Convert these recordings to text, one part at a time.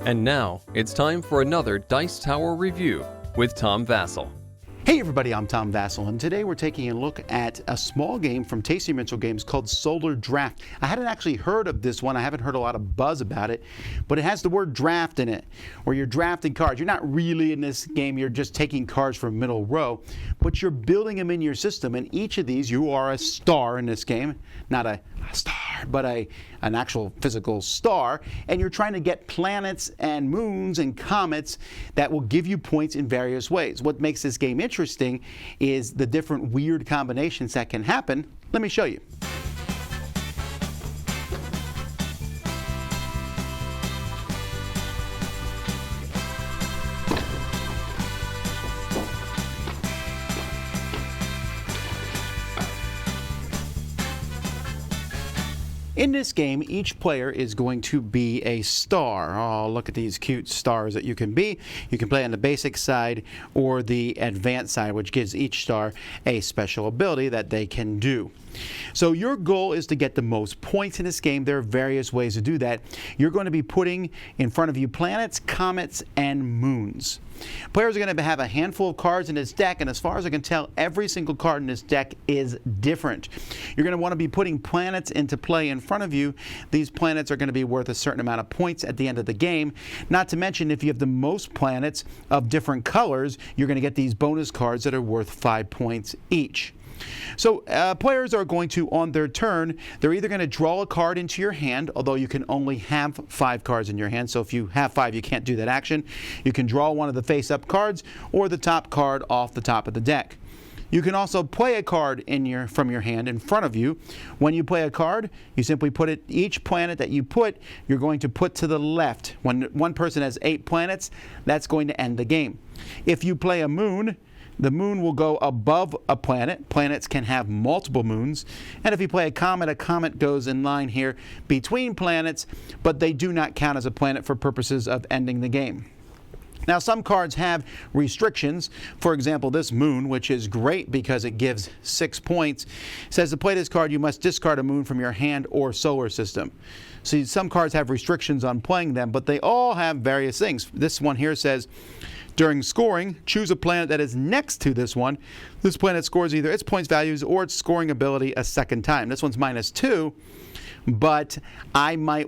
And now, it's time for another Dice Tower review with Tom Vasel. Hey everybody, I'm Tom Vasel, and today we're taking a look at a small game from Tasty Mental Games called Solar Draft. I hadn't actually heard of this one. I haven't heard a lot of buzz about it, but it has the word draft in it, where you're drafting cards. You're not really in this game, you're just taking cards from middle row, but you're building them in your system, and each of these, you are a star in this game. Not a star, but an actual physical star, and you're trying to get planets and moons and comets that will give you points in various ways. What makes this game interesting is the different weird combinations that can happen. Let me show you. In this game, each player is going to be a star. Oh, look at these cute stars that you can be. You can play on the basic side or the advanced side, which gives each star a special ability that they can do. So your goal is to get the most points in this game. There are various ways to do that. You're going to be putting in front of you planets, comets, and moons. Players are going to have a handful of cards in this deck, and as far as I can tell, every single card in this deck is different. You're going to want to be putting planets into play in front of you. These planets are going to be worth a certain amount of points at the end of the game. Not to mention, if you have the most planets of different colors, you're going to get these bonus cards that are worth 5 points each. So players are going to, on their turn, they're either going to draw a card into your hand, although you can only have 5 cards in your hand. So if you have 5, you can't do that action. You can draw one of the face-up cards or the top card off the top of the deck. You can also play a card from your hand in front of you. When you play a card, you simply put it, each planet that you put, you're going to put to the left. When one person has 8 planets, that's going to end the game. If you play a moon, the moon will go above a planet. Planets can have multiple moons. And if you play a comet goes in line here between planets, but they do not count as a planet for purposes of ending the game. Now, some cards have restrictions. For example, this moon, which is great because it gives 6 points, says to play this card, you must discard a moon from your hand or solar system. See, some cards have restrictions on playing them, but they all have various things. This one here says, during scoring, choose a planet that is next to this one. This planet scores either its points values or its scoring ability a second time. This one's -2, but I might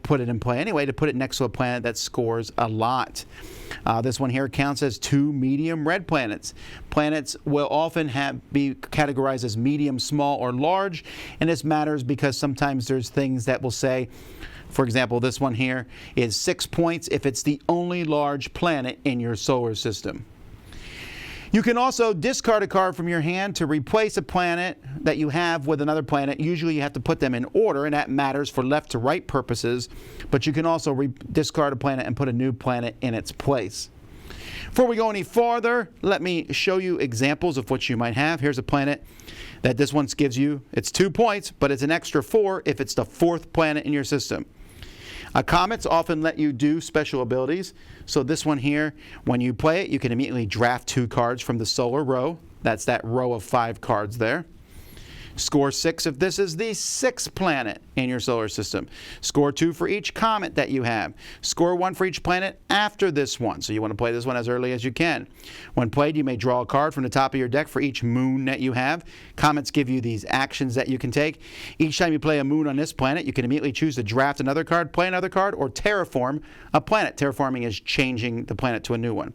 put it in play anyway to put it next to a planet that scores a lot. This one here counts as 2 medium red planets. Planets will often be categorized as medium, small, or large, and this matters because sometimes there's things that will say, for example, this one here is 6 points if it's the only large planet in your solar system. You can also discard a card from your hand to replace a planet that you have with another planet. Usually you have to put them in order, and that matters for left to right purposes, but you can also discard a planet and put a new planet in its place. Before we go any farther, let me show you examples of what you might have. Here's a planet that this one gives you. It's 2 points, but it's an extra 4 if it's the 4th planet in your system. Comets often let you do special abilities. So this one here, when you play it, you can immediately draft 2 cards from the solar row. That's that row of 5 cards there. Score 6 if this is the 6th planet in your solar system. Score 2 for each comet that you have. Score 1 for each planet after this one. So you want to play this one as early as you can. When played, you may draw a card from the top of your deck for each moon that you have. Comets give you these actions that you can take. Each time you play a moon on this planet, you can immediately choose to draft another card, play another card, or terraform a planet. Terraforming is changing the planet to a new one.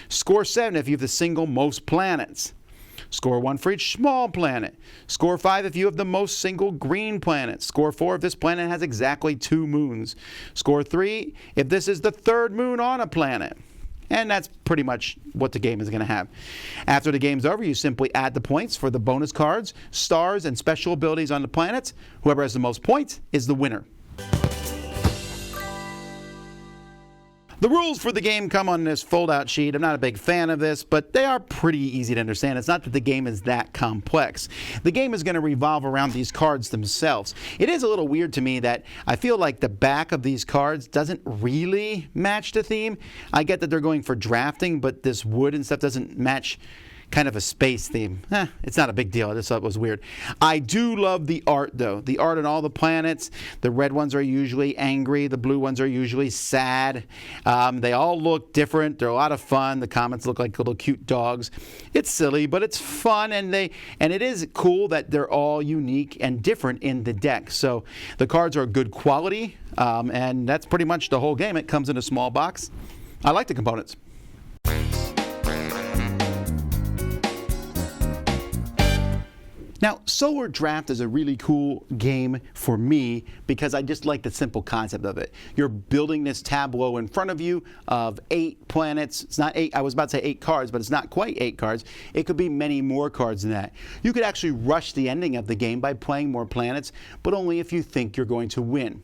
Score 7 if you have the single most planets. Score 1 for each small planet. Score 5 if you have the most single green planet. Score 4 if this planet has exactly 2 moons. Score 3 if this is the 3rd moon on a planet. And that's pretty much what the game is going to have. After the game's over, you simply add the points for the bonus cards, stars, and special abilities on the planets. Whoever has the most points is the winner. The rules for the game come on this fold-out sheet. I'm not a big fan of this, but they are pretty easy to understand. It's not that the game is that complex. The game is going to revolve around these cards themselves. It is a little weird to me that I feel like the back of these cards doesn't really match the theme. I get that they're going for drafting, but this wood and stuff doesn't match kind of a space theme. It's not a big deal. I just thought it was weird. I do love the art, though. The art on all the planets. The red ones are usually angry. The blue ones are usually sad. They all look different. They're a lot of fun. The comets look like little cute dogs. It's silly, but it's fun, and it is cool that they're all unique and different in the deck. So the cards are good quality, and that's pretty much the whole game. It comes in a small box. I like the components. Now, Solar Draft is a really cool game for me because I just like the simple concept of it. You're building this tableau in front of you of 8 planets. It's not 8, I was about to say 8 cards, but it's not quite 8 cards. It could be many more cards than that. You could actually rush the ending of the game by playing more planets, but only if you think you're going to win.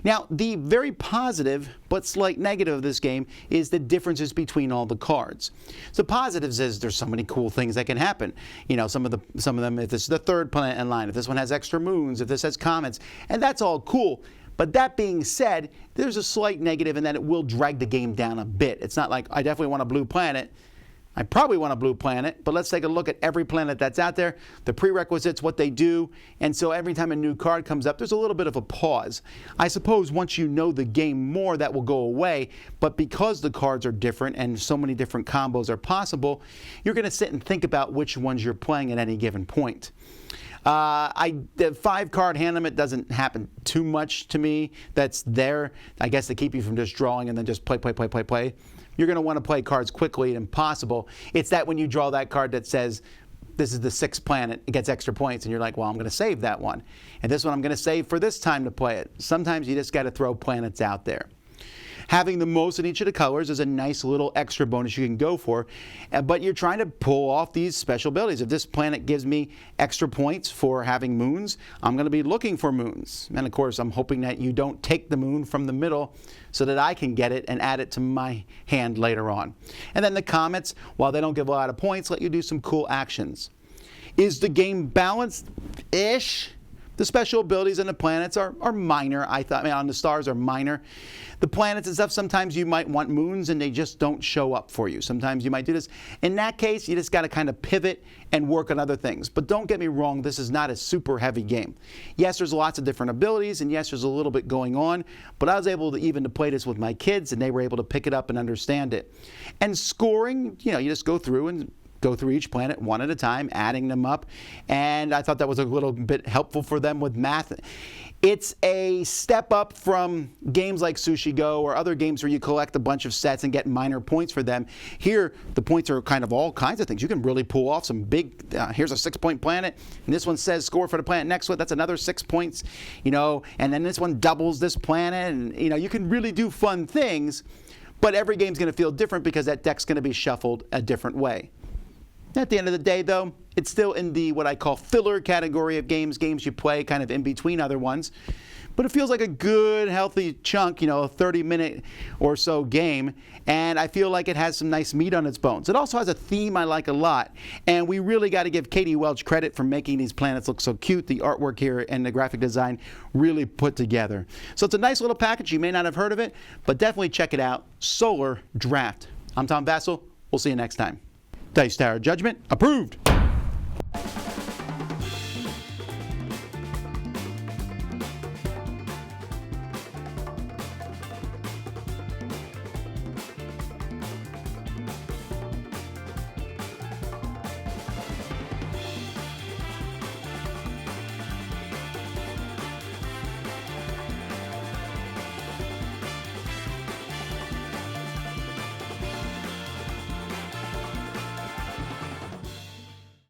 Now, the very positive but slight negative of this game is the differences between all the cards. So positives is there's so many cool things that can happen. You know, some of them, if this is the third planet in line, if this one has extra moons, if this has comets, and that's all cool. But that being said, there's a slight negative in that it will drag the game down a bit. It's not like I definitely want a blue planet. I probably want a blue planet, but let's take a look at every planet that's out there, the prerequisites, what they do, and so every time a new card comes up, there's a little bit of a pause. I suppose once you know the game more, that will go away, but because the cards are different and so many different combos are possible, you're going to sit and think about which ones you're playing at any given point. The 5-card hand limit doesn't happen too much to me. That's there, I guess, to keep you from just drawing and then just play. You're going to want to play cards quickly and possible. It's that when you draw that card that says, this is the 6th planet, it gets extra points, and you're like, well, I'm going to save that one. And this one I'm going to save for this time to play it. Sometimes you just got to throw planets out there. Having the most in each of the colors is a nice little extra bonus you can go for, but you're trying to pull off these special abilities. If this planet gives me extra points for having moons, I'm going to be looking for moons. And of course, I'm hoping that you don't take the moon from the middle so that I can get it and add it to my hand later on. And then the comets, while they don't give a lot of points, let you do some cool actions. Is the game balanced-ish? The special abilities on the planets are minor. On the stars are minor. The planets and stuff, sometimes you might want moons and they just don't show up for you. Sometimes you might do this. In that case, you just got to kind of pivot and work on other things. But don't get me wrong, this is not a super heavy game. Yes, there's lots of different abilities, and yes, there's a little bit going on, but I was able to even play this with my kids, and they were able to pick it up and understand it. And scoring, you just go through each planet one at a time, adding them up, and I thought that was a little bit helpful for them with math. It's a step up from games like Sushi Go or other games where you collect a bunch of sets and get minor points for them. Here, the points are kind of all kinds of things. You can really pull off some big, here's a 6-point planet, and this one says score for the planet next to it, that's another 6 points, and then this one doubles this planet, and you can really do fun things, but every game's going to feel different because that deck's going to be shuffled a different way. At the end of the day, though, it's still in the what I call filler category of games you play kind of in between other ones. But it feels like a good, healthy chunk, a 30-minute or so game, and I feel like it has some nice meat on its bones. It also has a theme I like a lot, and we really got to give Katie Welch credit for making these planets look so cute. The artwork here and the graphic design really put together. So it's a nice little package. You may not have heard of it, but definitely check it out. Solar Draft. I'm Tom Vasel. We'll see you next time. Dice Tower Judgment approved.